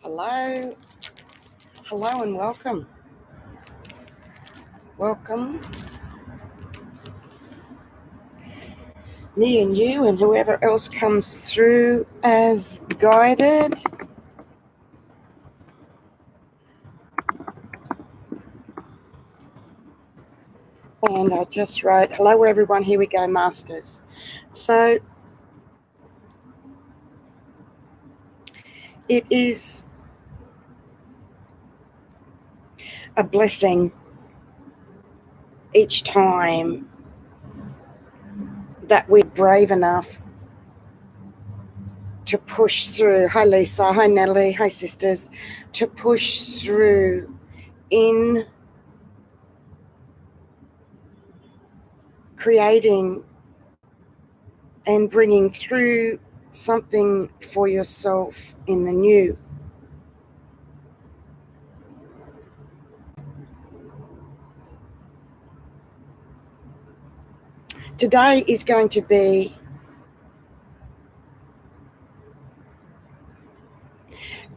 Hello, hello and welcome. Welcome, me and you and whoever else comes through as guided. And I just wrote, hello everyone, here we go, Masters. So it is a blessing each time that we're brave enough to push through. Hi Lisa, hi Natalie, hi sisters. To push through in creating and bringing through something for yourself in the new. Today is going to be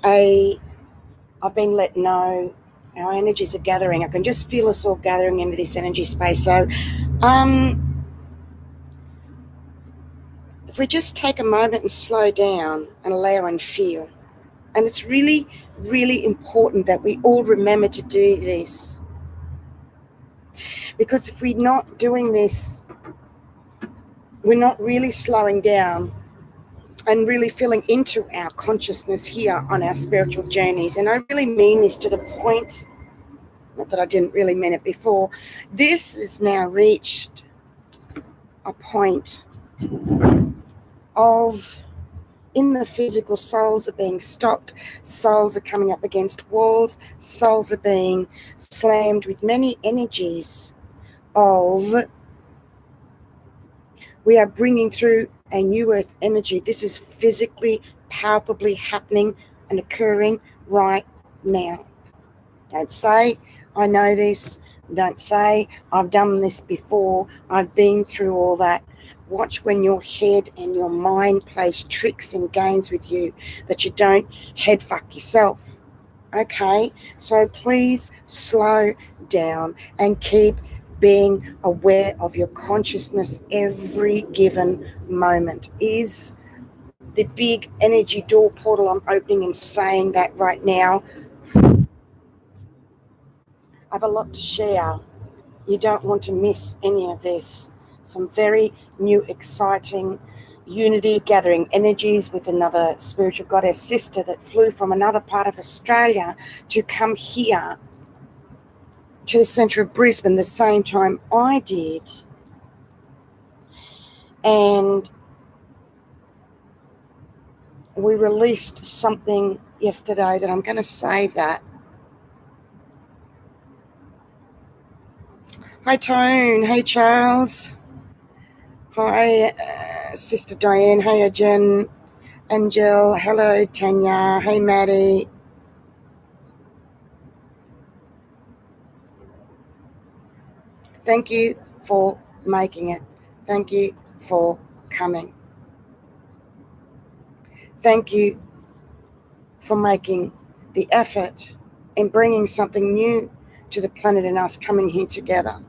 I've been let know our energies are gathering. I can just feel us all gathering into this energy space. So if we just take a moment and slow down and allow and feel. And it's really, really important that we all remember to do this. Because if we're not doing this, we're not really slowing down and really feeling into our consciousness here on our spiritual journeys. And I really mean this to the point, not that I didn't really mean it before, this has now reached a point of, in the physical, souls are being stopped, souls are coming up against walls, souls are being slammed with many energies of, we are bringing through a new earth energy. This is physically, palpably happening and occurring right now. Don't say, I know this. Don't say, I've done this before. I've been through all that. Watch when your head and your mind plays tricks and games with you that you don't head fuck yourself. Okay? So please slow down and keep being aware of your consciousness every given moment. Is the big energy door portal I'm opening and saying that right now? I have a lot to share. You don't want to miss any of this. Some very new, exciting unity gathering energies with another spiritual goddess sister that flew from another part of Australia to come here to the centre of Brisbane the same time I did. And we released something yesterday that I'm going to save that. Hi Tone, hey Charles, hi Sister Diane, hey Jen, Angel, hello Tanya, hey Maddie. Thank you for making it. Thank you for coming. Thank you for making the effort in bringing something new to the planet and us coming here together.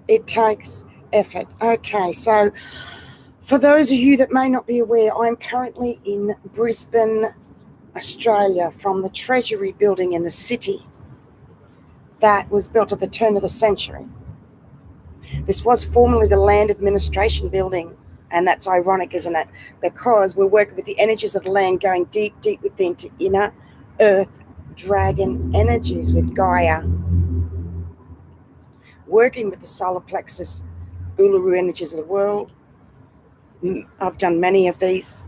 It takes effort. Okay, so for those of you that may not be aware, I'm currently in Brisbane, Australia, from the Treasury building in the city that was built at the turn of the century. This was formerly the Land Administration building, and that's ironic, isn't it? Because we're working with the energies of the land, going deep, deep within to inner earth dragon energies with Gaia, working with the solar plexus, Uluru energies of the world. I've done many of these.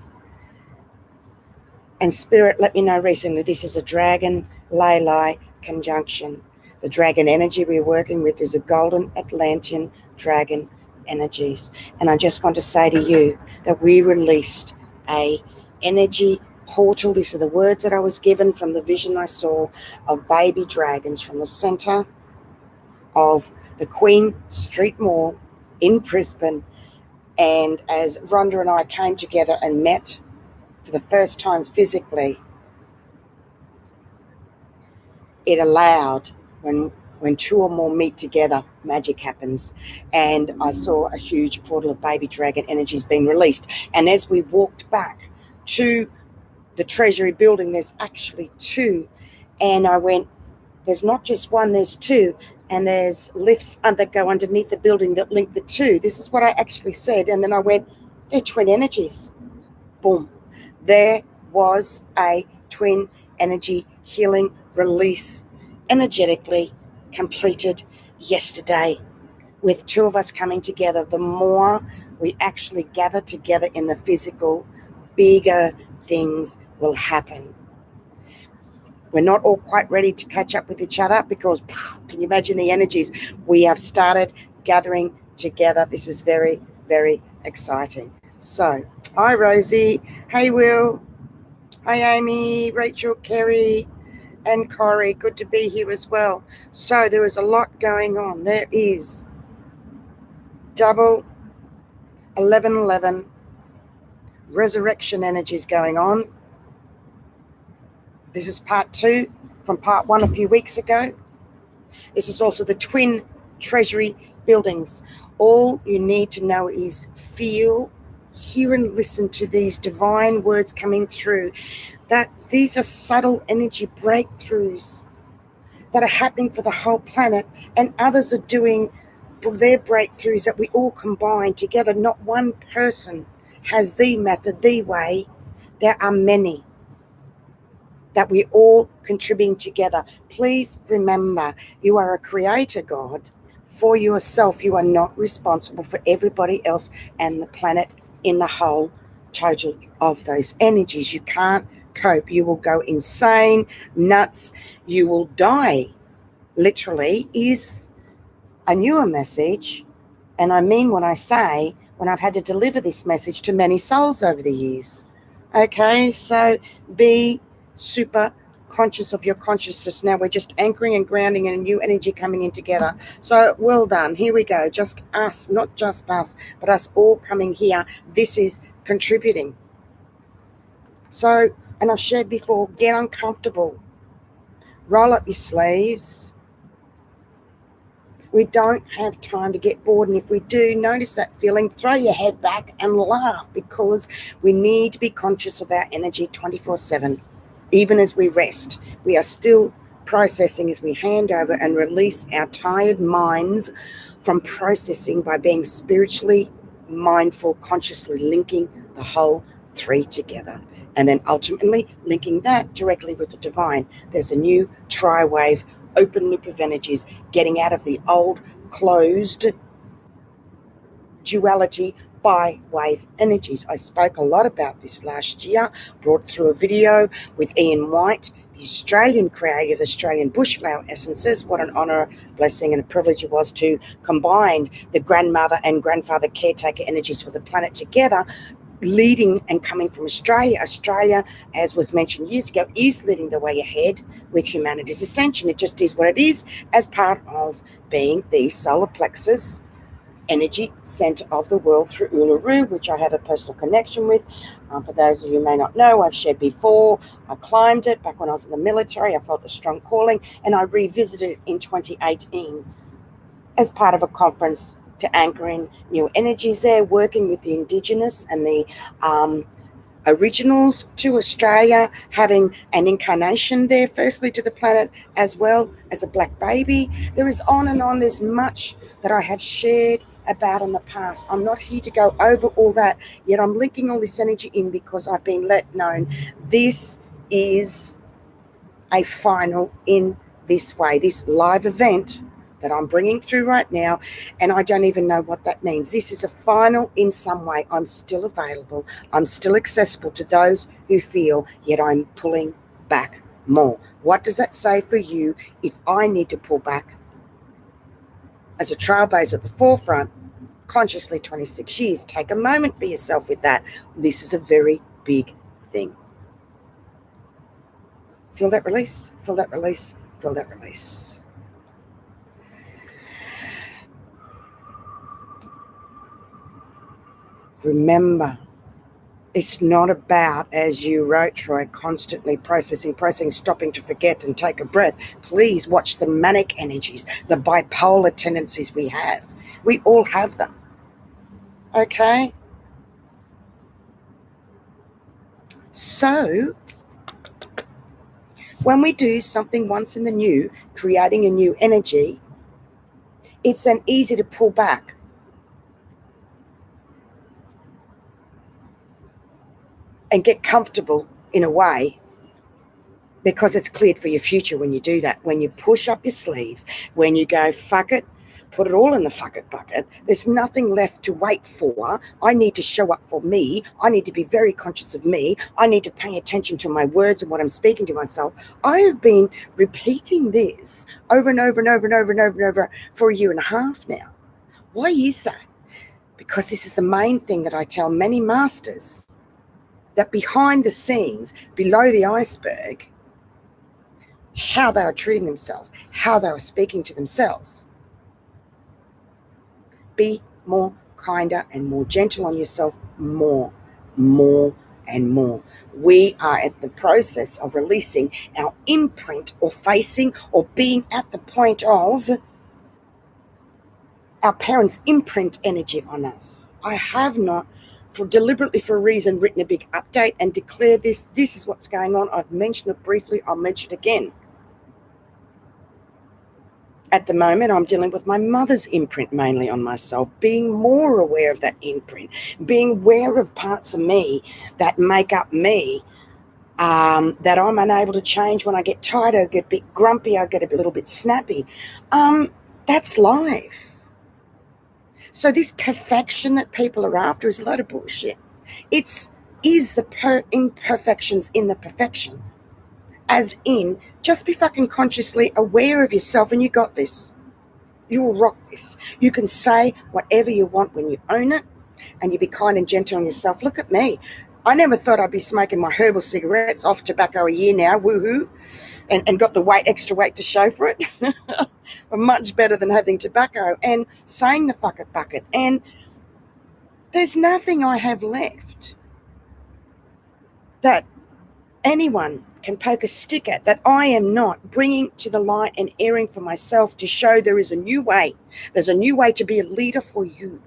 And Spirit let me know recently this is a dragon Ley conjunction. The dragon energy we're working with is a golden Atlantean dragon energies. And I just want to say to you that we released a energy portal. These are the words that I was given from the vision I saw of baby dragons from the center of the Queen Street Mall in Brisbane. And as Rhonda and I came together and met for the first time physically, it allowed, when two or more meet together, magic happens. And I saw a huge portal of baby dragon energies being released. And as we walked back to the Treasury building, there's actually two. And I went, there's not just one, there's two. And there's lifts that go underneath the building that link the two. This is what I actually said. And then I went, they're twin energies. Boom. There was a twin energy healing release energetically completed yesterday, with two of us coming together. The more we actually gather together in the physical, bigger things will happen. We're not all quite ready to catch up with each other because, can you imagine the energies? We have started gathering together. This is very, very exciting. So, hi Rosie. Hey Will. Hi Amy, Rachel, Kerry, and Corey. Good to be here as well. So there is a lot going on. There is double 1111 resurrection energies going on. This is part 2 from part 1 a few weeks ago. This is also the twin treasury buildings. All you need to know is feel, hear and listen to these divine words coming through, that these are subtle energy breakthroughs that are happening for the whole planet, and others are doing their breakthroughs that we all combine together. Not one person has the method, the way. There are many that we all contributing together. Please remember, you are a creator, God, for yourself. You are not responsible for everybody else and the planet in the whole total of those energies. You can't cope. You will go insane, nuts. You will die. Literally is a newer message. And I mean when I say, when I've had to deliver this message to many souls over the years. Okay, so be super conscious of your consciousness. Now we're just anchoring and grounding in a new energy coming in together. So well done. Here we go. Just us, not just us, but us all coming here. This is contributing. So, and I've shared before, get uncomfortable. Roll up your sleeves. We don't have time to get bored, and if we do, notice that feeling, throw your head back and laugh, because we need to be conscious of our energy 24/7. Even as we rest, we are still processing as we hand over and release our tired minds from processing by being spiritually mindful, consciously linking the whole three together, and then ultimately linking that directly with the divine. There's a new tri-wave open loop of energies getting out of the old closed duality by wave energies. I spoke a lot about this last year, brought through a video with Ian White, the Australian creator of Australian Bushflower Essences. What an honour, blessing and a privilege it was to combine the grandmother and grandfather caretaker energies for the planet together, leading and coming from Australia. Australia, as was mentioned years ago, is leading the way ahead with humanity's ascension. It just is what it is, as part of being the solar plexus energy center of the world through Uluru, which I have a personal connection with. For those of you who may not know, I've shared before, I climbed it back when I was in the military. I felt a strong calling, and I revisited it in 2018 as part of a conference to anchor in new energies there, working with the Indigenous and the originals to Australia, having an incarnation there, firstly to the planet, as well as a black baby. There is on and on. There's much that I have shared about in the past. I'm not here to go over all that, yet I'm linking all this energy in because I've been let known this is a final in this way, this live event that I'm bringing through right now, and I don't even know what that means. This is a final in some way. I'm still available. I'm still accessible to those who feel, yet I'm pulling back more. What does that say for you if I need to pull back as a trailblazer at the forefront, consciously 26 years? Take a moment for yourself with that. This is a very big thing. Feel that release, feel that release, feel that release. Remember, It's not about, as you wrote, Troy, constantly processing, stopping to forget and take a breath. Please watch the manic energies, the bipolar tendencies we have. We all have them. Okay? So, when we do something once in the new, creating a new energy, it's then easy to pull back and get comfortable in a way, because it's cleared for your future when you do that. When you push up your sleeves, when you go, fuck it, put it all in the fuck it bucket, there's nothing left to wait for. I need to show up for me. I need to be very conscious of me. I need to pay attention to my words and what I'm speaking to myself. I have been repeating this over and over and over and over and over and over for a year and a half now. Why is that? Because this is the main thing that I tell many masters, that behind the scenes, below the iceberg, how they are treating themselves, how they are speaking to themselves. Be more kinder and more gentle on yourself, more and more. We are at the process of releasing our imprint, or facing or being at the point of our parents' imprint energy on us. I have not, deliberately for a reason, written a big update and declared this is what's going on. I've mentioned it briefly, I'll mention it again. At the moment, I'm dealing with my mother's imprint mainly on myself, being more aware of that imprint, being aware of parts of me that make up me, that I'm unable to change. When I get tired, I get a bit grumpy, I get a little bit snappy. That's life. So this perfection that people are after is a load of bullshit. Is the imperfections in the perfection. As in, just be fucking consciously aware of yourself, and you got this. You will rock this. You can say whatever you want when you own it, and you be kind and gentle on yourself. Look at me. I never thought I'd be smoking my herbal cigarettes, off tobacco a year now, woohoo, and got the extra weight to show for it. Much better than having tobacco and saying the fuck it bucket. And there's nothing I have left that anyone can poke a stick at that I am not bringing to the light and airing for myself, to show there is a new way. There's a new way to be a leader for you,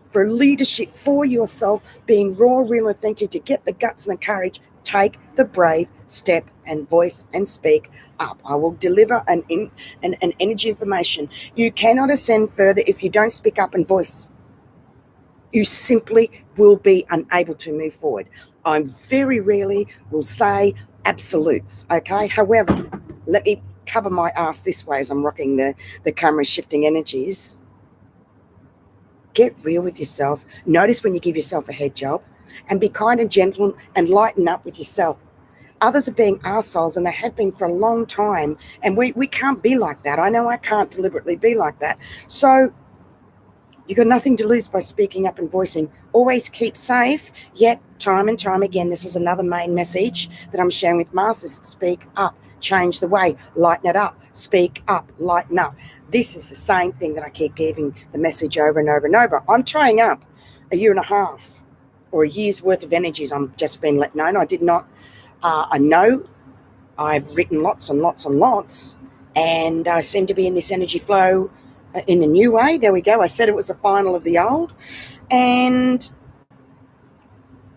for leadership for yourself, being raw, real, authentic, to get the guts and the courage. Take the brave step and voice and speak up. I will deliver an energy information. You cannot ascend further if you don't speak up and voice. You simply will be unable to move forward. I very rarely will say absolutes, okay? However, let me cover my ass this way as I'm rocking the camera, shifting energies. Get real with yourself. Notice when you give yourself a head job, and be kind and gentle and lighten up with yourself. Others are being arseholes, and they have been for a long time, and we can't be like that. I know I can't deliberately be like that. So you've got nothing to lose by speaking up and voicing. Always keep safe, yet time and time again, this is another main message that I'm sharing with masters. Speak up, change the way, lighten it up, speak up, lighten up. This is the same thing that I keep giving the message over and over and over. I'm tying up a year and a half or a year's worth of energies. I'm just being let known. I did not, I know I've written lots and lots and lots, and I seem to be in this energy flow in a new way. There we go. I said it was the final of the old. And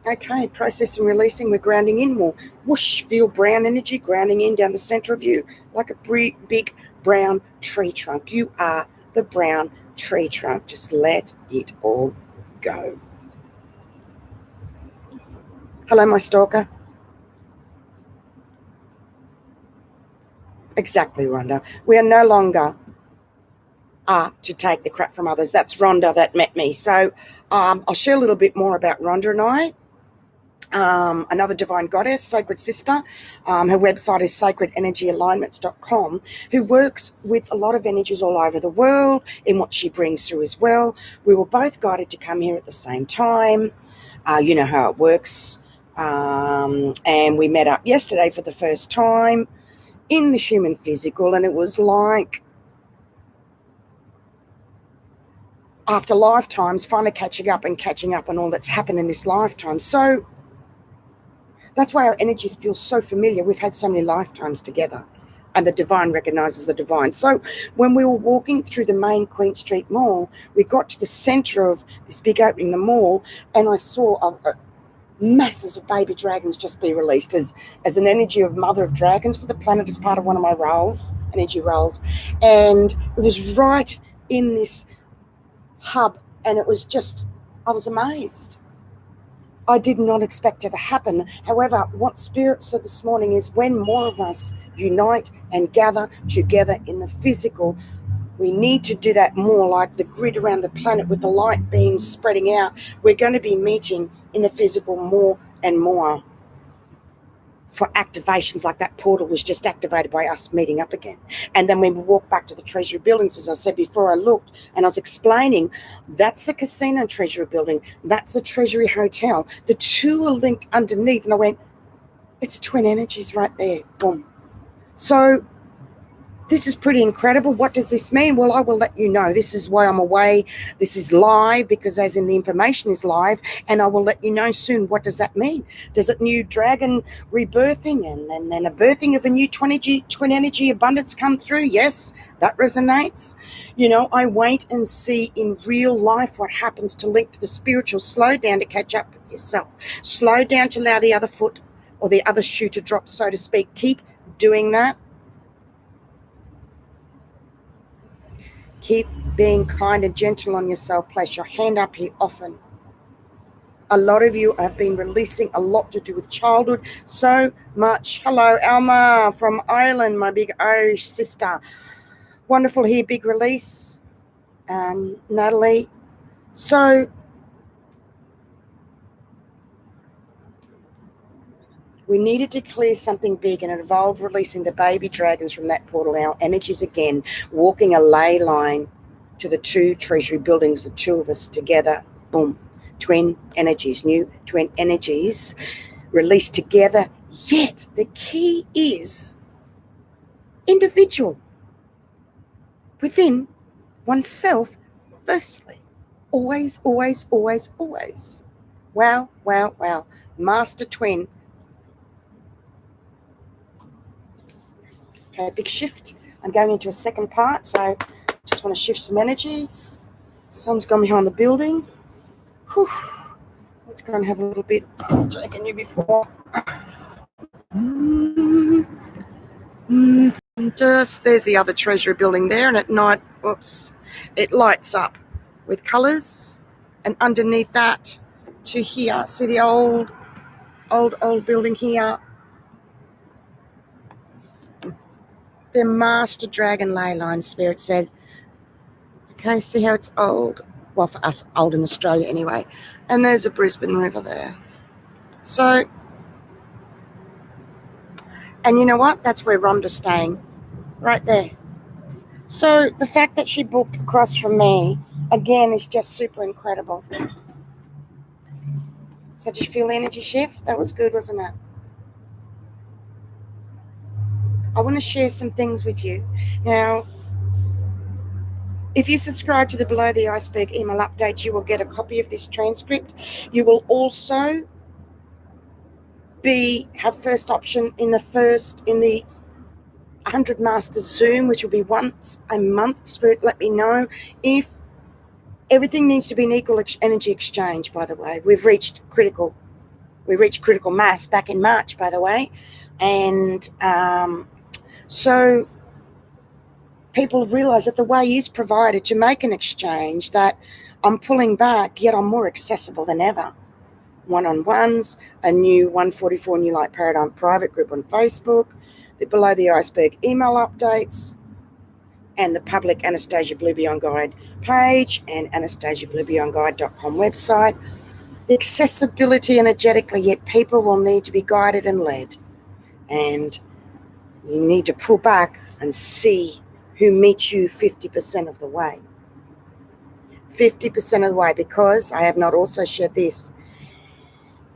okay, processing, releasing, we're grounding in more. Whoosh, feel brown energy grounding in down the center of you like a big brown tree trunk. You are the brown tree trunk. Just let it all go. Hello, my stalker. Exactly, Rhonda. We are no longer to take the crap from others. That's Rhonda that met me. So I'll share a little bit more about Rhonda and I. Another divine goddess, sacred sister. Her website is sacredenergyalignments.com, who works with a lot of energies all over the world in what she brings through as well. We were both guided to come here at the same time. You know how it works. And we met up yesterday for the first time in the human physical, and it was like after lifetimes, finally catching up on all that's happened in this lifetime. So that's why our energies feel so familiar. We've had so many lifetimes together, and the divine recognizes the divine. So when we were walking through the main Queen Street Mall, we got to the center of this big opening, the mall, and I saw masses of baby dragons just be released as an energy of mother of dragons for the planet, as part of one of my energy roles. And it was right in this hub, and it was just, I was amazed. I did not expect it to happen. However, what Spirit said this morning is when more of us unite and gather together in the physical, we need to do that more, like the grid around the planet with the light beams spreading out. We're going to be meeting in the physical more and more for activations, like that portal was just activated by us meeting up again. And then when we walk back to the Treasury buildings, as I said before, I looked and I was explaining, that's the casino Treasury building, that's the Treasury Hotel. The two are linked underneath. And I went, it's twin energies right there. Boom. So this is pretty incredible. What does this mean? Well, I will let you know. This is why I'm away. This is live, because as in the information is live, and I will let you know soon. What does that mean? Does it new dragon rebirthing and then a birthing of a new twin energy abundance come through? Yes, that resonates. You know, I wait and see in real life what happens to link to the spiritual. Slow down to catch up with yourself. Slow down to allow the other foot or the other shoe to drop, so to speak. Keep doing that. Keep being kind and gentle on yourself. Place your hand up here often. A lot of you have been releasing a lot to do with childhood. So much. Hello, Alma from Ireland, my big Irish sister. Wonderful here, big release. Natalie. So we needed to clear something big, and it involved releasing the baby dragons from that portal. Our energies again, walking a ley line to the two Treasury buildings, the two of us together. Boom. Twin energies, new twin energies released together. Yet the key is individual within oneself, firstly. Always, always, always, always. Wow, wow, wow. Master twin. Okay, big shift. I'm going into a second part, so just want to shift some energy. Sun's gone behind the building. Whew. Let's go and have a little bit. I've taken you before. Just there's the other Treasury building there, and at night, oops, it lights up with colours. And underneath that to here, see the old building here. The Master Dragon ley line, Spirit said. Okay, see how it's old? Well, for us, old in Australia anyway. And there's a Brisbane River there. So, and you know what? That's where Rhonda's staying, right there. So the fact that she booked across from me, again, is just super incredible. So did you feel the energy shift? That was good, wasn't it? I want to share some things with you. Now, if you subscribe to the Below the Iceberg email update, you will get a copy of this transcript. You will also have first option in the 100 Masters Zoom, which will be once a month. Spirit, let me know if everything needs to be an equal energy exchange. By the way, we reached critical mass back in March, by the way, and so people have realised that the way is provided to make an exchange, that I'm pulling back, yet I'm more accessible than ever. One-on-ones, a new 144 New Light Paradigm private group on Facebook, the Below the Iceberg email updates, and the public Anastasia Blue Beyond Guide page and AnastasiaBlueBeyondGuide.com website. The accessibility energetically, yet people will need to be guided and led. And you need to pull back and see who meets you 50% of the way. 50% of the way, because I have not also shared this.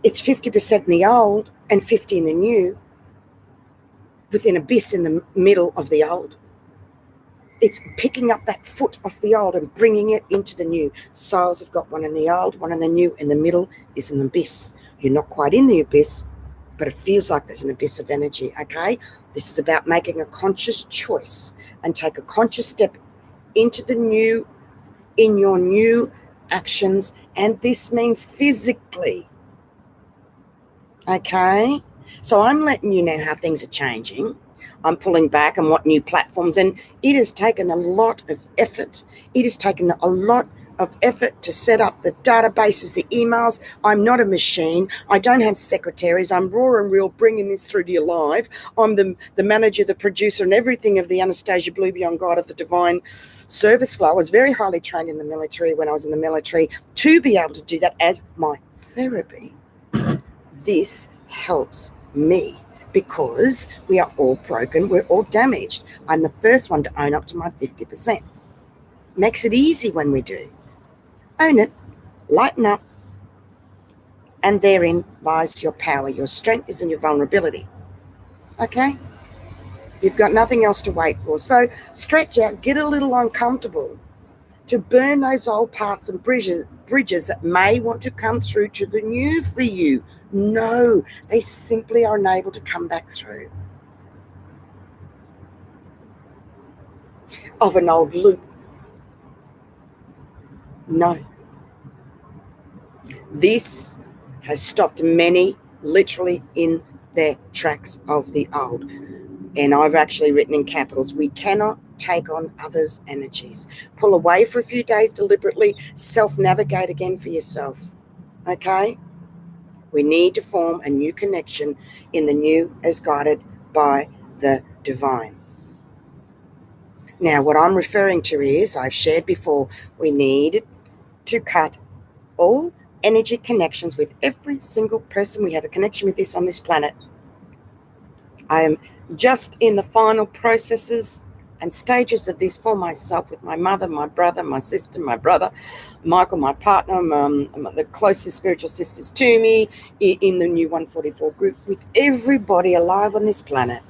It's 50% in the old and 50 in the new, with an abyss in the middle of the old. It's picking up that foot off the old and bringing it into the new. Souls have got one in the old, one in the new. In the middle is an abyss. You're not quite in the abyss, but it feels like there's an abyss of energy, okay? This is about making a conscious choice and take a conscious step into the new, in your new actions, and this means physically, okay? So I'm letting you know how things are changing. I'm pulling back and what new platforms, and it has taken a lot of effort. It has taken a lot of effort to set up the databases, the emails. I'm not a machine. I don't have secretaries. I'm raw and real, bringing this through to you live. I'm the manager, the producer, and everything of the Anastasia Blue Beyond God of the divine service flow. I was very highly trained in the military when I was in the military to be able to do that as my therapy. This helps me because we are all broken. We're all damaged. I'm the first one to own up to my 50%. Makes it easy when we do. Own it, lighten up, and therein lies your power. Your strength is in your vulnerability. Okay? You've got nothing else to wait for. So stretch out, get a little uncomfortable to burn those old paths and bridges that may want to come through to the new for you. No, they simply are unable to come back through. Of an old loop. No. This has stopped many literally in their tracks of the old. And I've actually written in capitals, we cannot take on others' energies. Pull away for a few days deliberately, self-navigate again for yourself. Okay? We need to form a new connection in the new as guided by the divine. Now, what I'm referring to is, I've shared before, we need to cut all energy connections with every single person we have a connection with this on this planet. I am just in the final processes and stages of this for myself, with my mother, my brother, my sister, my brother, Michael, my partner, the closest spiritual sisters to me, in the new 144 group, with everybody alive on this planet.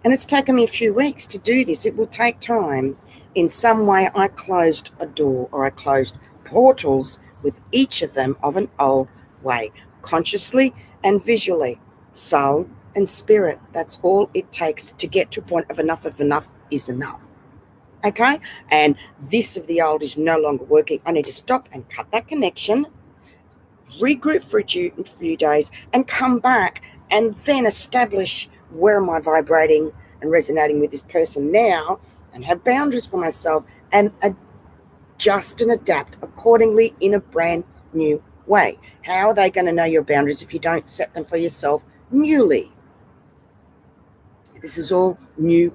And it's taken me a few weeks to do this. It will take time. In some way, I closed a door, or I closed portals with each of them of an old way, consciously and visually, soul and spirit. That's all it takes to get to a point of enough is enough. Okay? And this of the old is no longer working. I need to stop and cut that connection, regroup for a few days, and come back and then establish where am I vibrating and resonating with this person now, and have boundaries for myself and adjust and adapt accordingly in a brand new way. How are they going to know your boundaries if you don't set them for yourself newly? This is all new.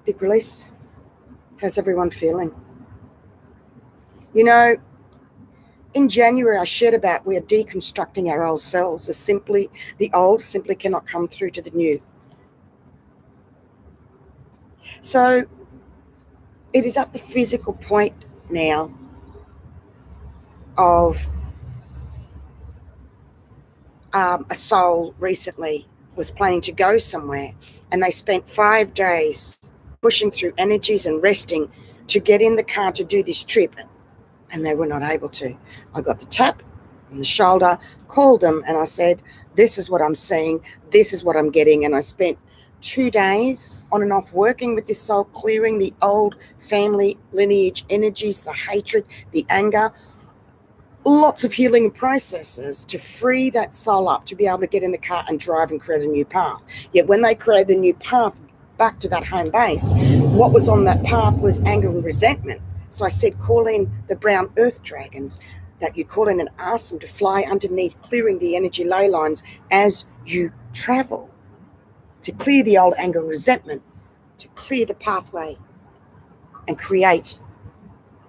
Big release. How's everyone feeling? You know, in January, I shared about we are deconstructing our old selves. The old simply cannot come through to the new. So it is at the physical point now of a soul recently was planning to go somewhere, and they spent 5 days pushing through energies and resting to get in the car to do this trip, and they were not able to. I got the tap on the shoulder, called them, and I said, this is what I'm seeing, this is what I'm getting. And I spent 2 days on and off working with this soul, clearing the old family lineage energies, the hatred, the anger, lots of healing processes to free that soul up to be able to get in the car and drive and create a new path. Yet when they created the new path back to that home base, what was on that path was anger and resentment. So I said, call in the brown earth dragons that you call in and ask them to fly underneath, clearing the energy ley lines as you travel, to clear the old anger and resentment, to clear the pathway and create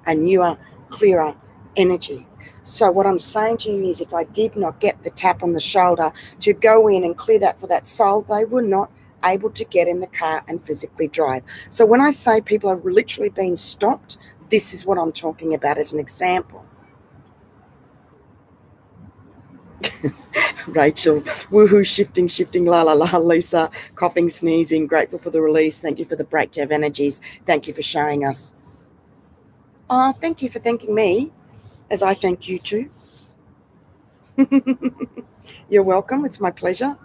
a newer, clearer energy. So what I'm saying to you is, if I did not get the tap on the shoulder to go in and clear that for that soul, they were not able to get in the car and physically drive. So when I say people are literally being stopped, this is what I'm talking about as an example. Rachel, woohoo, shifting, la la la. Lisa, coughing, sneezing, grateful for the release. Thank you for the breakdown of energies. Thank you for showing us. Oh, thank you for thanking me, as I thank you too. You're welcome. It's my pleasure.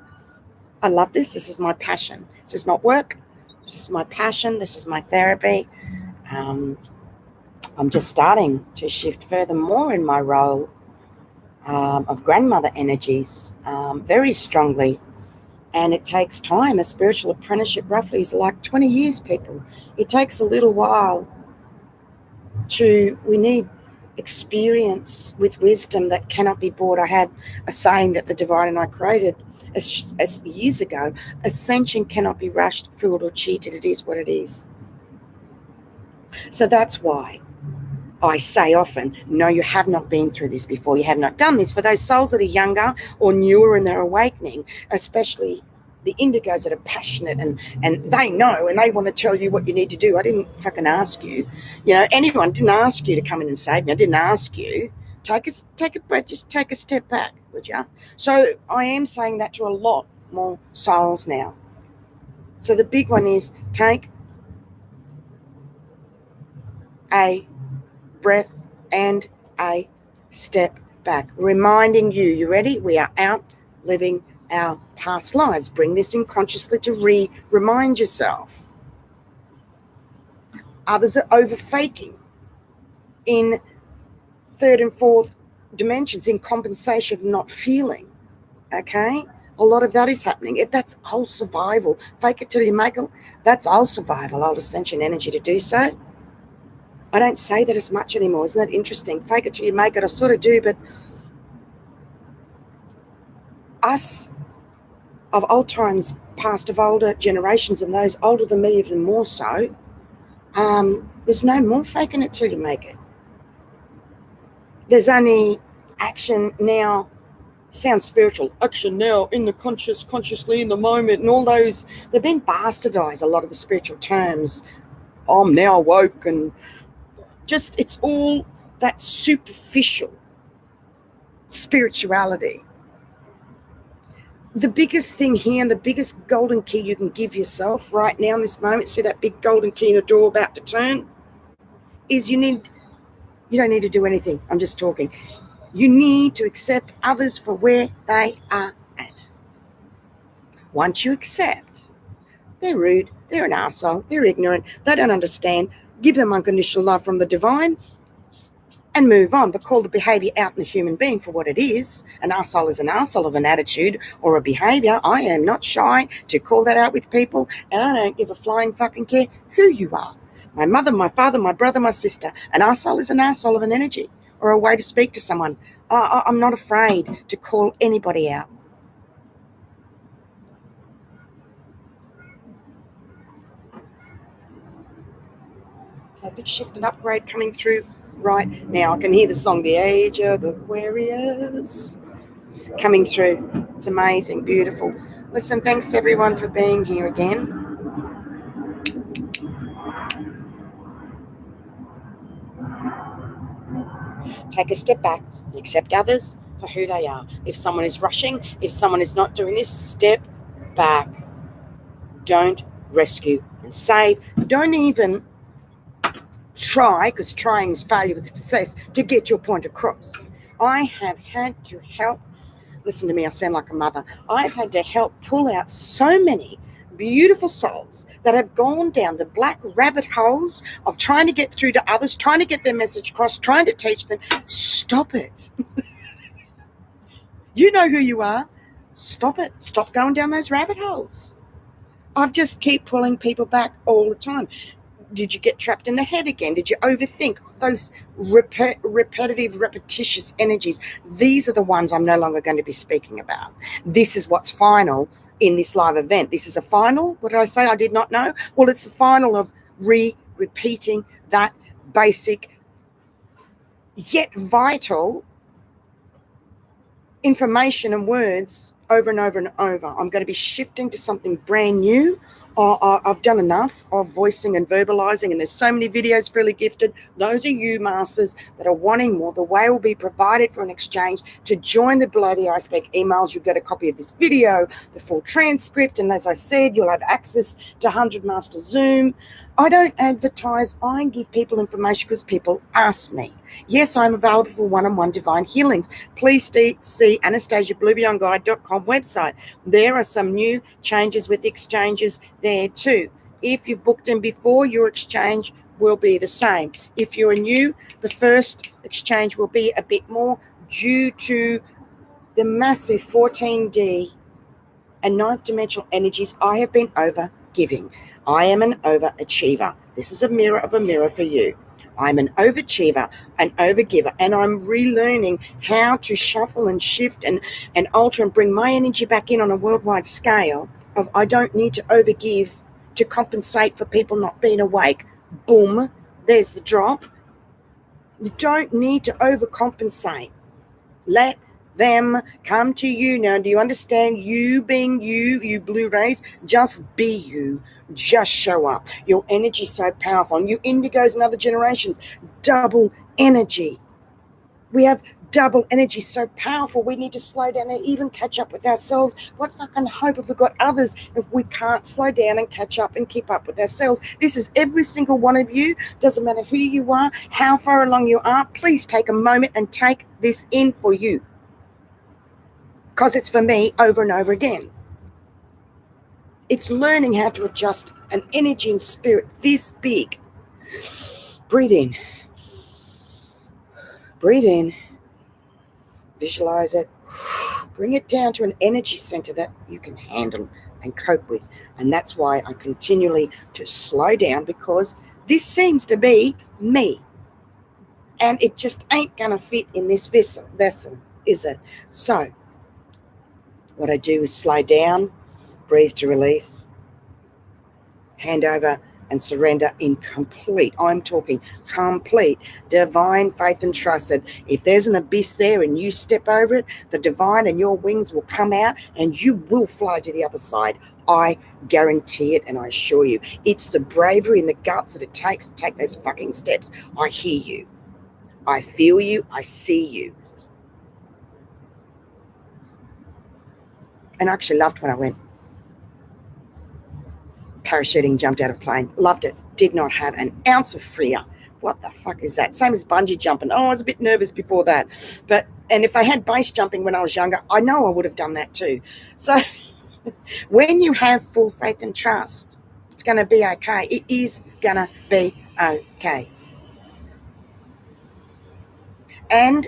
I love this. This is my passion. This is not work. This is my passion. This is my therapy. I'm just starting to shift furthermore in my role of grandmother energies very strongly. And it takes time. A spiritual apprenticeship roughly is like 20 years, people. It takes a little while we need experience with wisdom that cannot be bought. I had a saying that the divine and I created as years ago: ascension cannot be rushed, fooled, or cheated. It is what it is. So that's why I say often, no, you have not been through this before. You have not done this. For those souls that are younger or newer in their awakening, especially the indigos that are passionate and they know and they want to tell you what you need to do. I didn't fucking ask you. Anyone didn't ask you to come in and save me. I didn't ask you. Take a breath, just take a step back, would you? So I am saying that to a lot more souls now. So the big one is take a breath and a step back, reminding you ready? We are out living our past lives. Bring this in consciously to remind yourself. Others are over faking in third and fourth dimensions, in compensation of not feeling. Okay? A lot of that is happening. That's whole survival. Fake it till you make it. That's whole survival, old ascension energy to do so. I don't say that as much anymore. Isn't that interesting? Fake it till you make it. I sort of do, but us of old times, past of older generations, and those older than me even more so, there's no more faking it till you make it. There's only action now. Sounds spiritual. Action now, in the consciously in the moment, and all those, they've been bastardized, a lot of the spiritual terms. I'm now woke, and just, it's all that superficial spirituality. The biggest thing here, and the biggest golden key you can give yourself right now in this moment, see that big golden key in a door about to turn, is you don't need to do anything. I'm just talking. You need to accept others for where they are at. Once you accept, they're rude, they're an arsehole, they're ignorant, they don't understand, give them unconditional love from the divine and move on, but call the behaviour out in the human being for what it is. An arsehole is an arsehole of an attitude or a behaviour. I am not shy to call that out with people, and I don't give a flying fucking care who you are. My mother, my father, my brother, my sister. An arsehole is an arsehole of an energy or a way to speak to someone. I'm not afraid to call anybody out. A big shift and upgrade coming through right now. I can hear the song The Age of Aquarius coming through. It's amazing, beautiful. Listen, thanks everyone for being here again. Take a step back and accept others for who they are. If someone is rushing, if someone is not doing this, step back. Don't rescue and save. Don't even try, because trying is failure with success, to get your point across. I have had to help, listen to me, I sound like a mother. I've had to help pull out so many beautiful souls that have gone down the black rabbit holes of trying to get through to others, trying to get their message across, trying to teach them. Stop it. You know who you are. Stop it. Stop going down those rabbit holes. I've just keep pulling people back all the time. Did you get trapped in the head again? Did you overthink? Those repetitive, repetitious energies. These are the ones I'm no longer going to be speaking about. This is what's final in this live event. This is a final. What did I say? I did not know. Well, it's the final of repeating that basic yet vital information and words over and over and over. I'm going to be shifting to something brand new I've done enough of voicing and verbalizing, and there's so many videos freely gifted. Those are you, masters, that are wanting more. The way will be provided for an exchange. To join the Below the Iceberg emails, you'll get a copy of this video, the full transcript, and as I said, you'll have access to 100 Master Zoom. I don't advertise. I give people information because people ask me. Yes, I'm available for one-on-one divine healings. Please see AnastasiaBlueBeyondGuide.com website. There are some new changes with exchanges there too. If you've booked in before, your exchange will be the same. If you're new, the first exchange will be a bit more due to the massive 14D and ninth dimensional energies I have been over giving. I am an overachiever. This is a mirror for you. I'm an overachiever, an overgiver, and I'm relearning how to shuffle and shift and alter and bring my energy back in on a worldwide scale of I don't need to overgive to compensate for people not being awake. Boom, there's the drop. You don't need to overcompensate. Let them come to you. Now, do you understand? You being you blue rays, just be you. Just show up. Your energy is so powerful. And you indigos and other generations, double energy. We have double energy, so powerful. We need to slow down and even catch up with ourselves. What fucking hope have we got others if we can't slow down and catch up and keep up with ourselves? This is every single one of you. Doesn't matter who you are, how far along you are. Please take a moment and take this in for you, because it's for me over and over again. It's learning how to adjust an energy and spirit this big. Breathe in. Breathe in. Visualize it. Bring it down to an energy center that you can handle and cope with. And that's why I continually to slow down, because this seems to be me. And it just ain't going to fit in this vessel, is it? So what I do is slow down, breathe to release, hand over and surrender in complete, I'm talking complete, divine faith and trust that if there's an abyss there and you step over it, the divine and your wings will come out and you will fly to the other side. I guarantee it, and I assure you. It's the bravery and the guts that it takes to take those fucking steps. I hear you. I feel you. I see you. And I actually loved when I went parachuting, jumped out of plane. Loved it. Did not have an ounce of fear. What the fuck is that? Same as bungee jumping. Oh, I was a bit nervous before that. And if I had base jumping when I was younger, I know I would have done that too. So when you have full faith and trust, it's going to be okay. It is going to be okay. And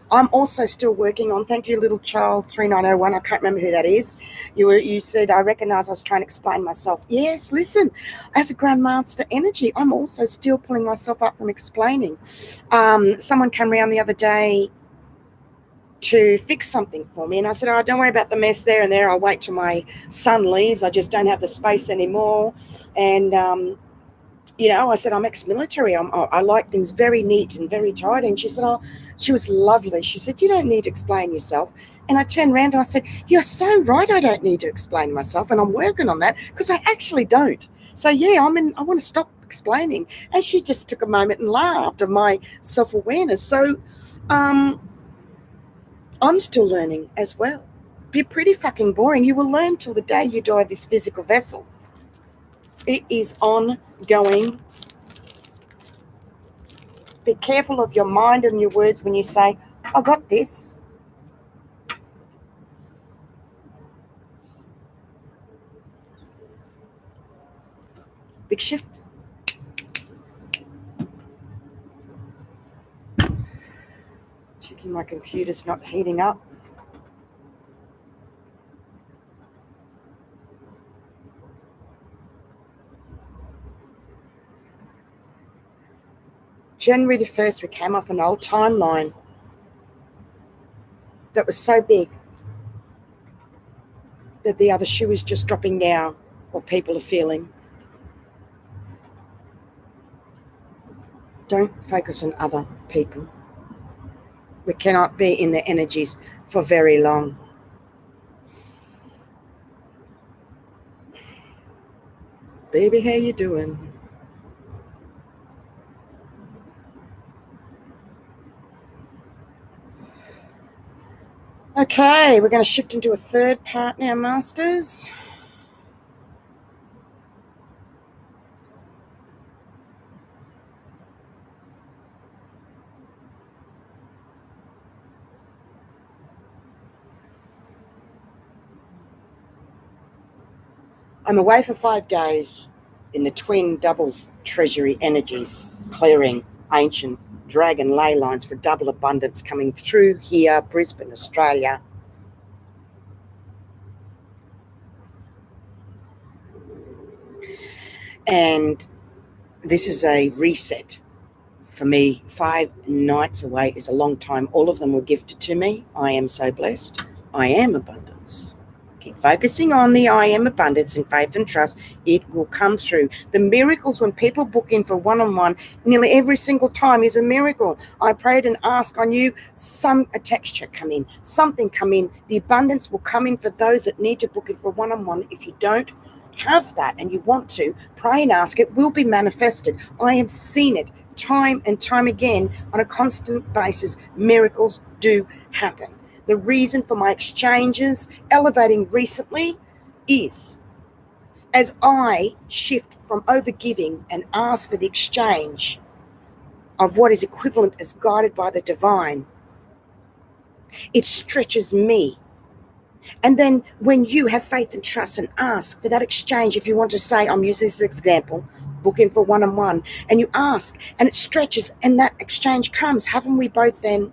I'm also still working on, thank you, little child 3901. I can't remember who that is. You said, I recognize I was trying to explain myself. Yes, listen, as a Grandmaster energy, I'm also still pulling myself up from explaining. Someone came around the other day to fix something for me, and I said, oh, don't worry about the mess there and there. I'll wait till my son leaves. I just don't have the space anymore. And I said, I'm ex-military. I like things very neat and very tidy. And she said, oh, she was lovely. She said, you don't need to explain yourself. And I turned around and I said, you're so right. I don't need to explain myself. And I'm working on that because I actually don't. So, yeah, I want to stop explaining. And she just took a moment and laughed at my self-awareness. So I'm still learning as well. Be pretty fucking boring. You will learn till the day you die this physical vessel. It is ongoing. Be careful of your mind and your words when you say, I got this. Big shift. Checking my computer's not heating up. January the 1st, we came off an old timeline that was so big that the other shoe is just dropping down what people are feeling. Don't focus on other people. We cannot be in their energies for very long. Baby, how you doing? Okay, we're going to shift into a third part now, Masters. I'm away for 5 days in the twin double treasury energies, clearing ancient dragon ley lines for double abundance coming through here, Brisbane, Australia. And this is a reset for me. 5 nights away is a long time. All of them were gifted to me. I am so blessed. I am abundance. Keep focusing on the I am abundance and faith and trust. It will come through. The miracles when people book in for one-on-one, nearly every single time is a miracle. I prayed and asked, I knew a texture come in, something come in. The abundance will come in for those that need to book in for one-on-one. If you don't have that and you want to, pray and ask, it will be manifested. I have seen it time and time again on a constant basis. Miracles do happen. The reason for my exchanges elevating recently is as I shift from overgiving and ask for the exchange of what is equivalent as guided by the divine, it stretches me. And then when you have faith and trust and ask for that exchange, if you want to say, I'm using this example, book in for one-on-one, and you ask and it stretches and that exchange comes, haven't we both then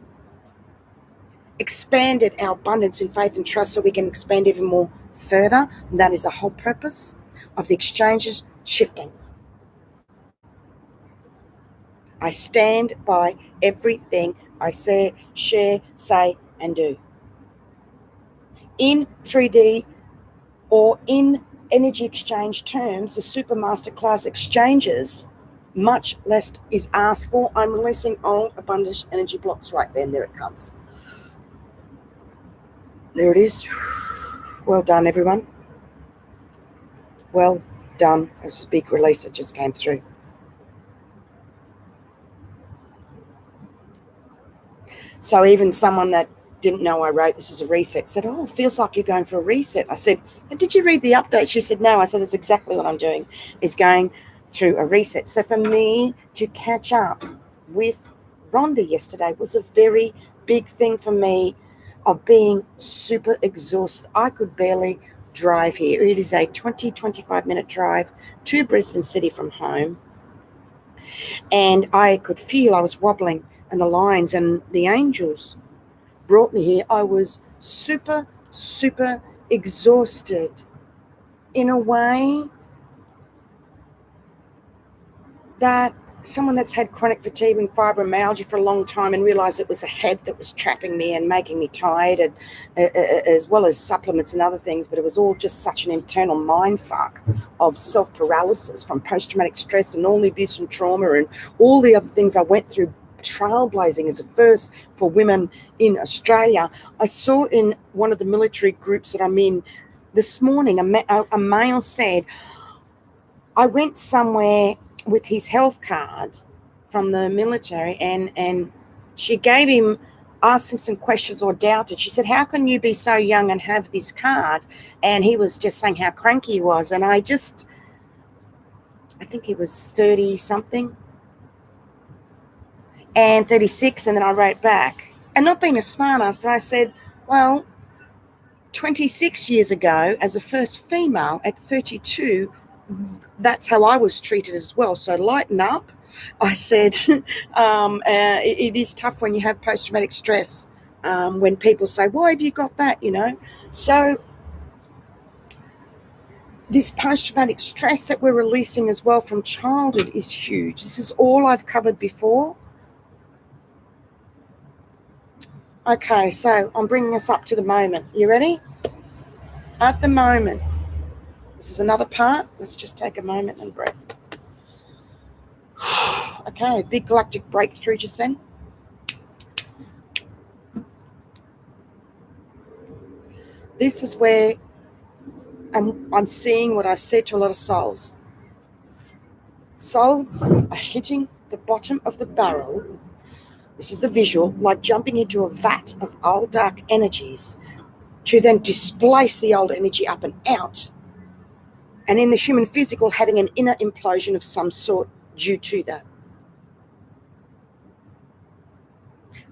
expanded our abundance in faith and trust so we can expand even more further? And that is the whole purpose of the exchanges shifting. I stand by everything I say, share, say, and do. In 3D or in energy exchange terms, the super masterclass exchanges, much less is asked for. I'm releasing all abundance energy blocks right then. There it comes. There it is. Well done, everyone. Well done. A big release that just came through. So even someone that didn't know I wrote this as a reset said, oh, it feels like you're going for a reset. I said, did you read the update? She said, no. I said, that's exactly what I'm doing, is going through a reset. So for me to catch up with Rhonda yesterday was a very big thing for me of being super exhausted. I could barely drive here. It is a 25-minute drive to Brisbane City from home. And I could feel I was wobbling and the lines and the angels brought me here. I was super, super exhausted in a way that someone that's had chronic fatigue and fibromyalgia for a long time and realized it was the head that was trapping me and making me tired, and as well as supplements and other things, but it was all just such an internal mind fuck of self-paralysis from post-traumatic stress and all the abuse and trauma and all the other things I went through, trailblazing as a first for women in Australia. I saw in one of the military groups that I'm in this morning, a male said, I went somewhere with his health card from the military, and she gave him, asked him some questions or doubted. She said, how can you be so young and have this card? And he was just saying how cranky he was. And I think he was 30 something and 36. And then I wrote back, and not being a smart ass, but I said, well, 26 years ago, as a first female at 32, that's how I was treated as well. So lighten up. I said, it is tough when you have post-traumatic stress, when people say, why have you got that, So this post-traumatic stress that we're releasing as well from childhood is huge. This is all I've covered before. Okay, so I'm bringing us up to the moment. You ready? At the moment. This is another part. Let's just take a moment and breathe. Okay, big galactic breakthrough just then. This is where I'm seeing what I've said to a lot of souls. Souls are hitting the bottom of the barrel. This is the visual, like jumping into a vat of old dark energies to then displace the old energy up and out. And in the human physical, having an inner implosion of some sort due to that.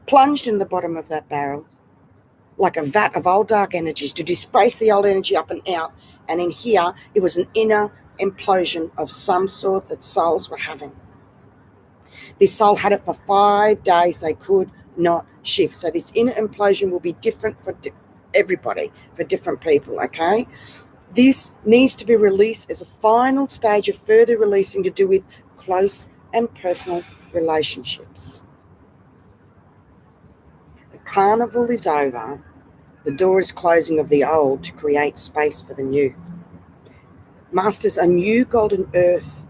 Plunged in the bottom of that barrel, like a vat of old dark energies to displace the old energy up and out. And in here, it was an inner implosion of some sort that souls were having. This soul had it for 5 days. They could not shift. So this inner implosion will be different for everybody, for different people, okay? This needs to be released as a final stage of further releasing to do with close and personal relationships. The carnival is over. The door is closing of the old to create space for the new. Masters, a new golden earth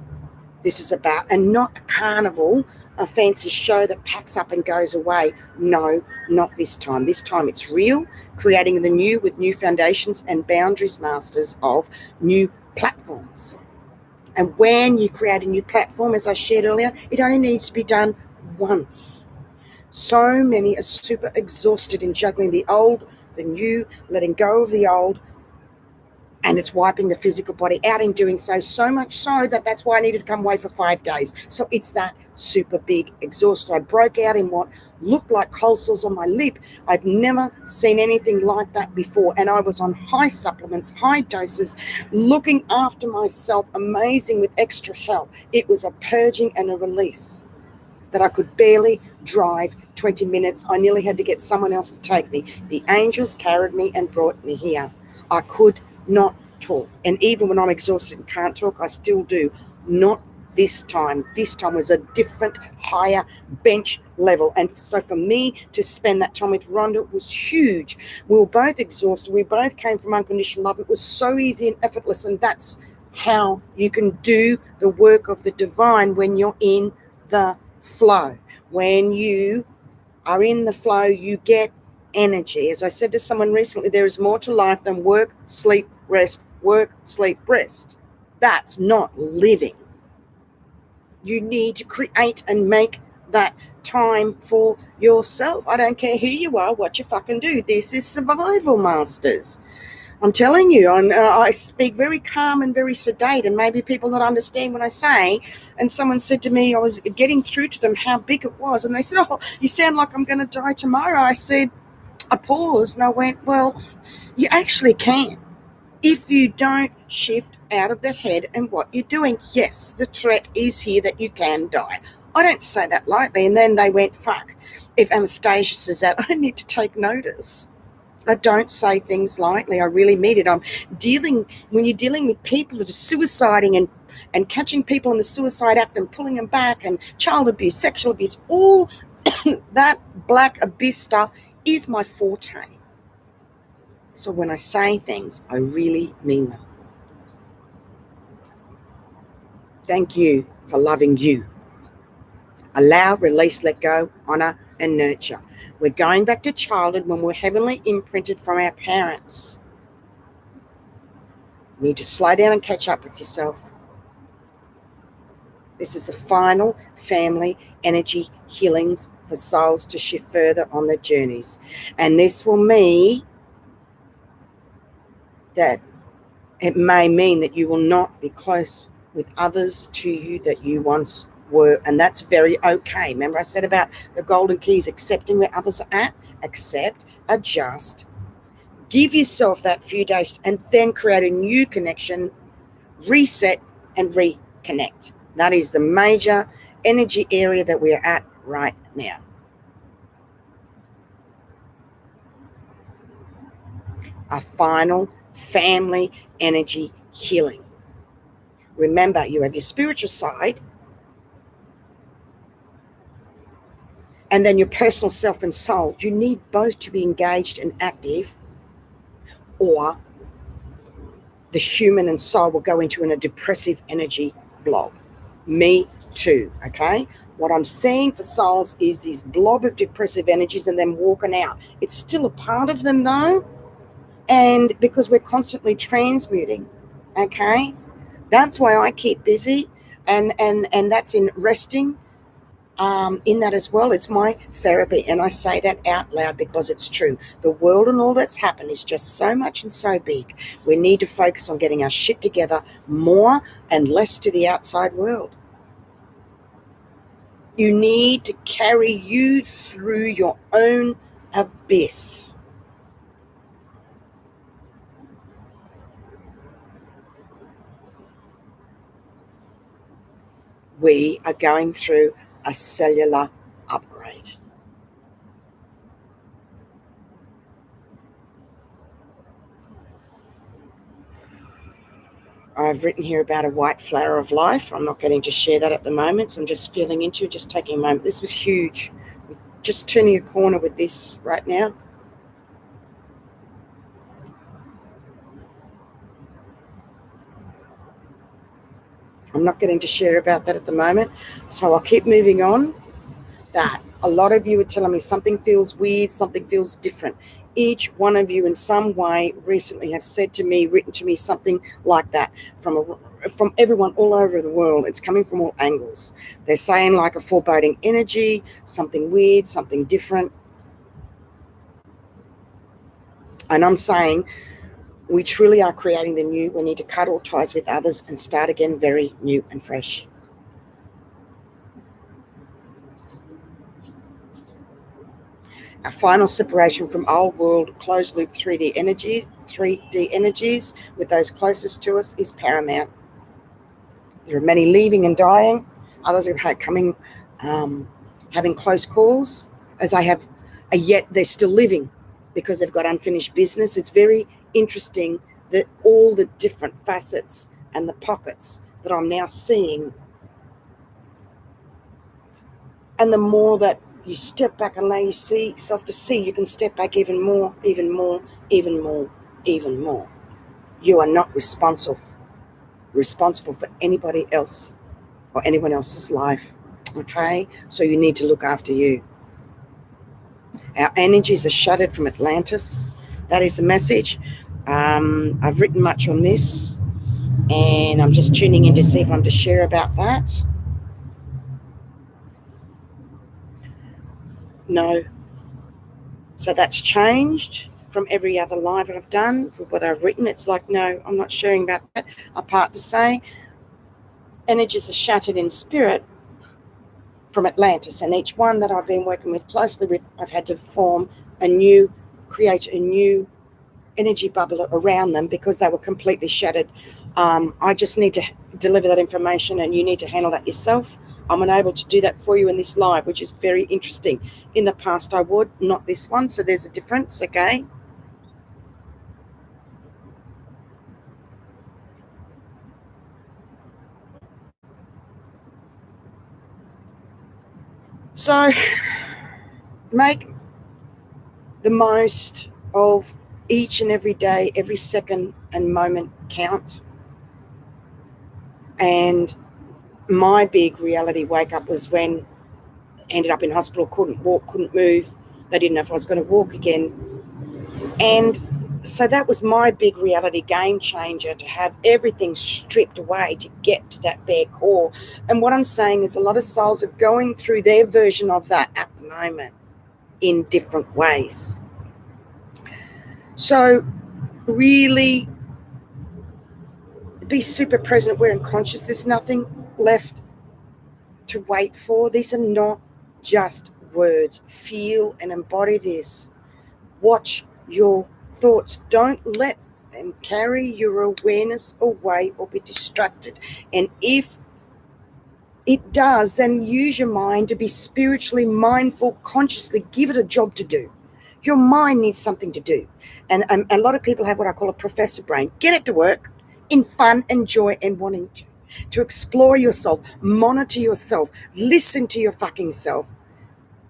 this is about, and not a carnival, a fancy show that packs up and goes away. No, not this time. This time it's real, creating the new with new foundations and boundaries, masters, of new platforms. And when you create a new platform, as I shared earlier, it only needs to be done once. So many are super exhausted in juggling the old, the new, letting go of the old, and it's wiping the physical body out in doing so, so much so that that's why I needed to come away for 5 days. So it's that super big exhaustion. I broke out in what looked like cold sores on my lip. I've never seen anything like that before. And I was on high supplements, high doses, looking after myself, amazing with extra help. It was a purging and a release that I could barely drive 20 minutes. I nearly had to get someone else to take me. The angels carried me and brought me here. I could not talk. And even when I'm exhausted and can't talk, I still do. Not this time. This time was a different, higher bench level. And so for me to spend that time with Rhonda was huge. We were both exhausted. We both came from unconditional love. It was so easy and effortless. And that's how you can do the work of the divine when you're in the flow. When you are in the flow, you get energy. As I said to someone recently, there is more to life than work, sleep, rest, work, sleep, rest. That's not living. You need to create and make that time for yourself. I don't care who you are, what you fucking do. This is survival, masters. I'm telling you, I speak very calm and very sedate, and maybe people not understand what I say. And someone said to me, I was getting through to them how big it was, and they said, "Oh, you sound like I'm going to die tomorrow." I said, I paused and I went, well, you actually can. If you don't shift out of the head and what you're doing, yes, the threat is here that you can die. I don't say that lightly. And then they went, fuck, if Anastasia says that, I need to take notice. I don't say things lightly. I really mean it. When you're dealing with people that are suiciding and catching people in the suicide act and pulling them back, and child abuse, sexual abuse, all that black abyss stuff is my forte. So when I say things, I really mean them. Thank you for loving you. Allow, release, let go, honor, and nurture. We're going back to childhood when we're heavily imprinted from our parents. You need to slow down and catch up with yourself. This is the final family energy healings for souls to shift further on their journeys. And this will mean that it may mean that you will not be close with others to you that you once were, and that's very okay. Remember I said about the golden keys, accepting where others are at? Accept, adjust, give yourself that few days, and then create a new connection, reset and reconnect. That is the major energy area that we are at right now. A final family energy healing. Remember, you have your spiritual side, and then your personal self and soul. You need both to be engaged and active, or the human and soul will go into a depressive energy blob. Me too, okay? What I'm seeing for souls is this blob of depressive energies and them walking out. It's still a part of them though, and because we're constantly transmuting, okay? That's why I keep busy. And that's in resting. In that as well, it's my therapy, and I say that out loud because it's true. The world and all that's happened is just so much and so big. We need to focus on getting our shit together more and less to the outside world. You need to carry you through your own abyss. We are going through a cellular upgrade. I've written here about a white flower of life. I'm not getting to share that at the moment, so I'm just feeling into it, just taking a moment. This was huge. Just turning a corner with this right now. I'm not getting to share about that at the moment, so I'll keep moving on. That a lot of you are telling me something feels weird, something feels different. Each one of you in some way recently have said to me, written to me something like that from everyone all over the world. It's coming from all angles. They're saying like a foreboding energy, something weird, something different. And I'm saying we truly are creating the new. We need to cut all ties with others and start again very new and fresh. Our final separation from old world closed loop 3D energies with those closest to us is paramount. There are many leaving and dying. Others have had coming, having close calls, as I have, yet they're still living because they've got unfinished business. It's very interesting that all the different facets and the pockets that I'm now seeing, and the more that you step back and allow yourself to see, you can step back even more, even more, even more, even more. You are not responsible for anybody else or anyone else's life. Okay? So you need to look after you. Our energies are shuttered from Atlantis. That is the message. I've written much on this, and I'm just tuning in to see if I'm to share about that. No. So that's changed from every other live I've done, for what I've written. It's like, no, I'm not sharing about that. Apart to say, energies are shattered in spirit from Atlantis, and each one that I've been working with closely with, I've had to create a new energy bubble around them because they were completely shattered. I just need to deliver that information, and you need to handle that yourself. I'm unable to do that for you in this live, which is very interesting. In the past I would, not this one, so there's a difference, okay? So make the most of each and every day, every second and moment count. And my big reality wake up was when I ended up in hospital, couldn't walk, couldn't move. They didn't know if I was going to walk again. And so that was my big reality game changer, to have everything stripped away to get to that bare core. And what I'm saying is a lot of souls are going through their version of that at the moment in different ways. So really be super present, aware and conscious. There's nothing left to wait for. These are not just words. Feel and embody this. Watch your thoughts. Don't let them carry your awareness away or be distracted. And if it does, then use your mind to be spiritually mindful, consciously. Give it a job to do. Your mind needs something to do. And a lot of people have what I call a professor brain. Get it to work in fun and joy and wanting to explore yourself, monitor yourself, listen to your fucking self.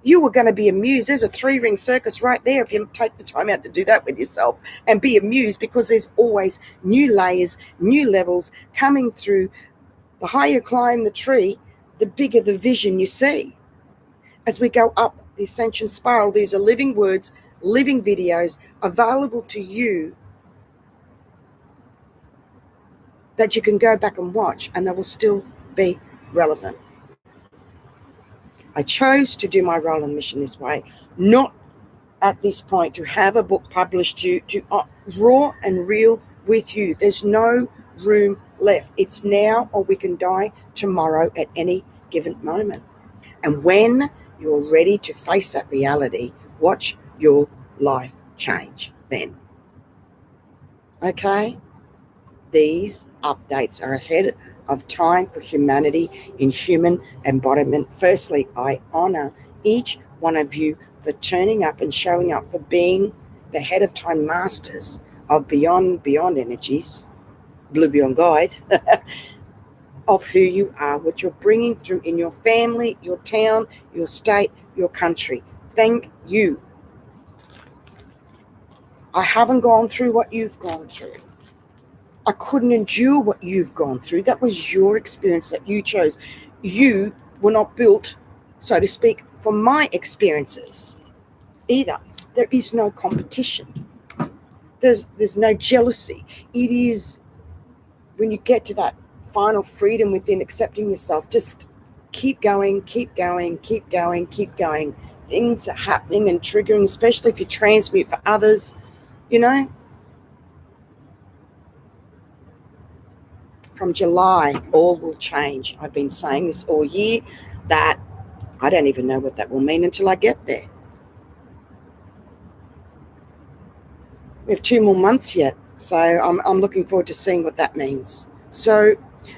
You were going to be amused. There's a 3-ring circus right there if you take the time out to do that with yourself and be amused, because there's always new layers, new levels coming through. The higher you climb the tree, the bigger the vision you see. As we go up the ascension spiral, these are living words, living videos available to you that you can go back and watch, and they will still be relevant. I chose to do my role and mission this way, not at this point to have a book published to raw and real with you. There's no room left. It's now or we can die tomorrow at any given moment. And when you're ready to face that reality, watch your life change then. Okay? These updates are ahead of time for humanity in human embodiment. Firstly, I honor each one of you for turning up and showing up, for being the head of time masters of beyond energies, Blue Beyond Guide, of who you are, what you're bringing through in your family, your town, your state, your country. Thank you. I haven't gone through what you've gone through. I couldn't endure what you've gone through. That was your experience that you chose. You were not built, so to speak, for my experiences either. There is no competition. There's no jealousy. It is when you get to that final freedom within accepting yourself, just keep going, keep going, keep going, keep going. Things are happening and triggering, especially if you transmute for others, you know. From July, all will change. I've been saying this all year, that I don't even know what that will mean until I get there. We have 2 more months yet, so I'm looking forward to seeing what that means. So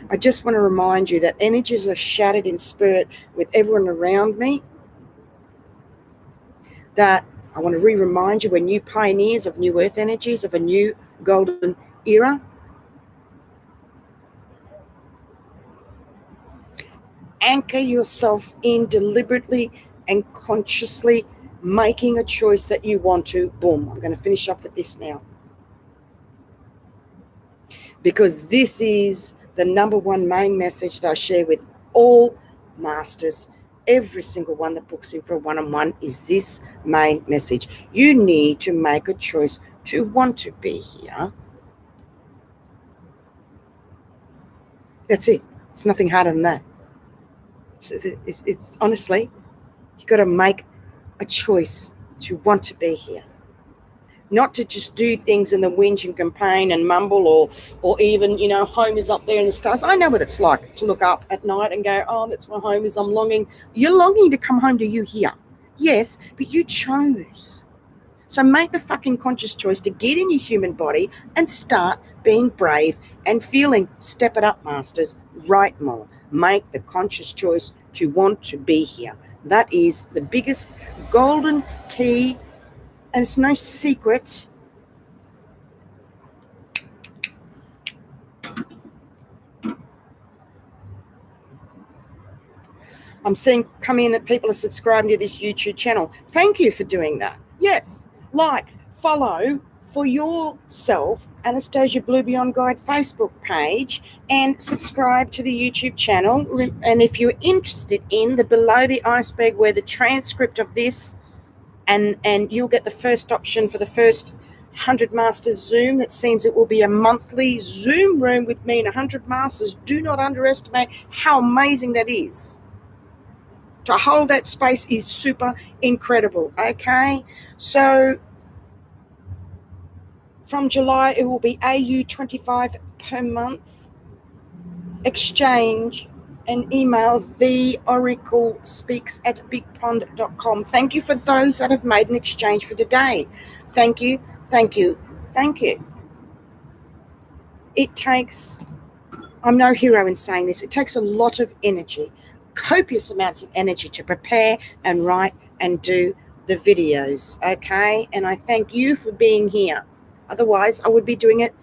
I just want to remind you that energies are shattered in spirit with everyone around me, that I want to remind you, we're new pioneers of new earth energies, of a new golden era. Anchor yourself in deliberately and consciously, making a choice that you want to. Boom. I'm going to finish off with this now, because this is the number one main message that I share with all masters. Every single one that books in for a one-on-one is this main message. You need to make a choice to want to be here. That's it. It's nothing harder than that. It's honestly, you've got to make a choice to want to be here. Not to just do things and then whinge and complain and mumble, or even, home is up there in the stars. I know what it's like to look up at night and go, oh, that's my home is, I'm longing. You're longing to come home to you here. Yes, but you chose. So make the fucking conscious choice to get in your human body and start being brave and feeling. Step it up, masters. Write more. Make the conscious choice to want to be here. That is the biggest golden key, and it's no secret. I'm seeing come in that people are subscribing to this YouTube channel. Thank you for doing that. Yes, like, follow for yourself Anastasia Blue Beyond Guide Facebook page, and subscribe to the YouTube channel. And if you're interested in the below the iceberg, where the transcript of this, and you'll get the first option for the first 100 Masters Zoom. That seems it will be a monthly Zoom room with me and 100 Masters. Do not underestimate how amazing that is. To hold that space is super incredible, okay? So from July, it will be AU25 per month. Exchange and email theoraclespeaks@bigpond.com. Thank you for those that have made an exchange for today. Thank you, thank you, thank you. It takes, I'm no hero in saying this, it takes a lot of energy, copious amounts of energy, to prepare and write and do the videos, okay? And I thank you for being here. Otherwise, I would be doing it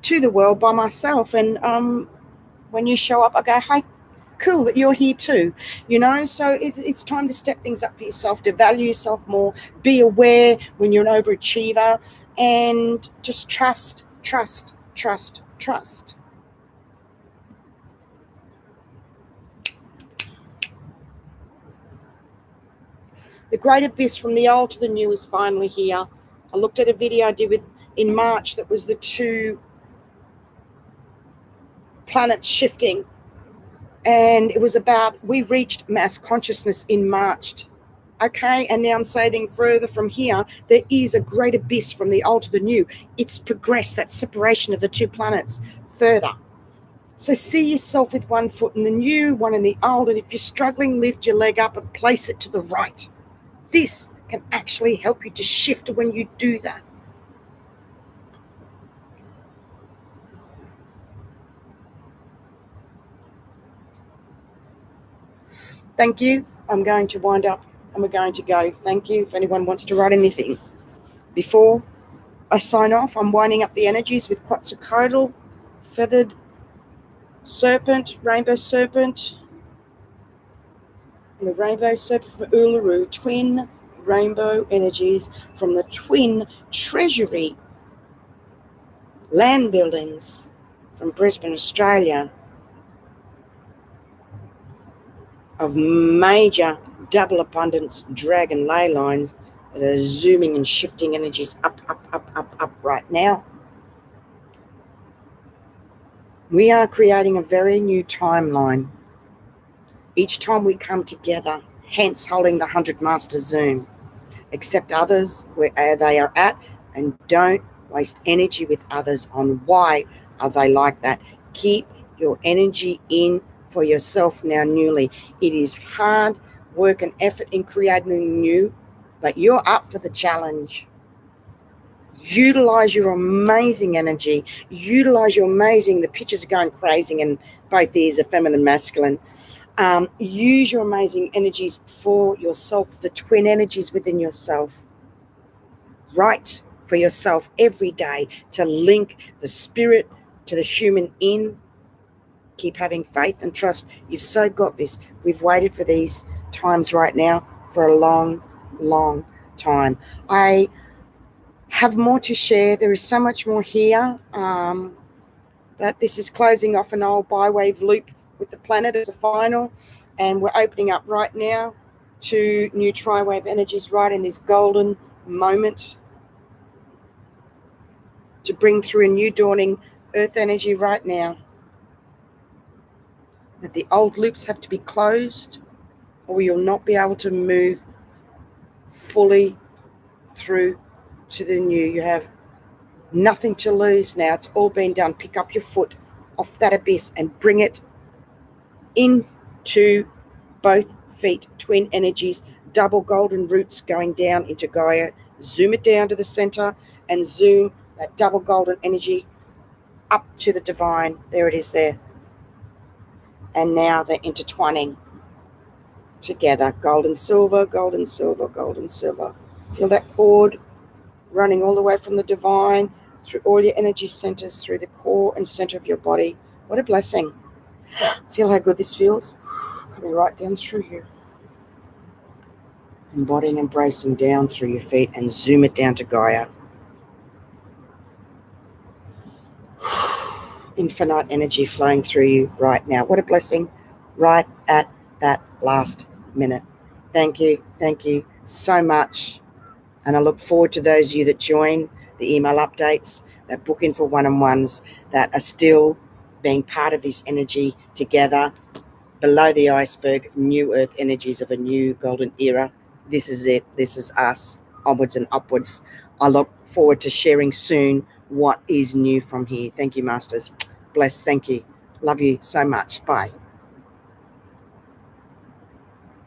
to the world by myself. And when you show up, I go, hey, cool that you're here too, so it's time to step things up for yourself, to value yourself more, be aware when you're an overachiever, and just trust. The great abyss from the old to the new is finally here. I looked at a video I did in March that was the 2 planets shifting, And it was about, we reached mass consciousness in March. Okay, and now I'm saying further from here, there is a great abyss from the old to the new. It's progressed, that separation of the two planets further. So see yourself with one foot in the new, one in the old, and if you're struggling, lift your leg up and place it to the right. This can actually help you to shift when you do that. Thank you. I'm going to wind up and we're going to go. Thank you. If anyone wants to write anything before I sign off, I'm winding up the energies with Quetzalcoatl, feathered serpent, rainbow serpent, and the rainbow serpent from Uluru, twin rainbow energies from the twin treasury land buildings from Brisbane, Australia, of major double abundance dragon ley lines that are zooming and shifting energies up, up, up, up, up right now. We are creating a very new timeline. Each time we come together, hence holding the 100 Master Zoom. Accept others where they are at and don't waste energy with others on why are they like that. Keep your energy in for yourself now newly. It is hard work and effort in creating new, but you're up for the challenge. Utilize your amazing energy. Utilize your amazing, the pictures are going crazy and both ears are feminine, masculine. Use your amazing energies for yourself, the twin energies within yourself. Write for yourself every day to link the spirit to the human in. Keep having faith and trust. You've so got this. We've waited for these times right now for a long, long time. I have more to share. There is so much more here. But this is closing off an old bi-wave loop with the planet as a final. And we're opening up right now to new tri-wave energies right in this golden moment to bring through a new dawning earth energy right now. That the old loops have to be closed or you'll not be able to move fully through to the new. You have nothing to lose now. It's all been done. Pick up your foot off that abyss and bring it into both feet, twin energies, double golden roots going down into Gaia. Zoom it down to the center and zoom that double golden energy up to the divine. There it is there. And now they're intertwining together. Golden silver, golden silver, golden silver. Feel that cord running all the way from the divine through all your energy centers, through the core and center of your body. What a blessing. Feel how good this feels? Coming right down through you. Embodying, embracing down through your feet and zoom it down to Gaia. Infinite energy flowing through you right now. What a blessing right at that last minute. Thank you so much. And I look forward to those of you that join the email updates, that book in for one-on-ones, that are still being part of this energy together. Below the iceberg, new earth energies of a new golden era. This is it. This is us. Onwards and upwards. I look forward to sharing soon what is new from here. Thank you, Masters. Bless. Thank you. Love you so much. Bye.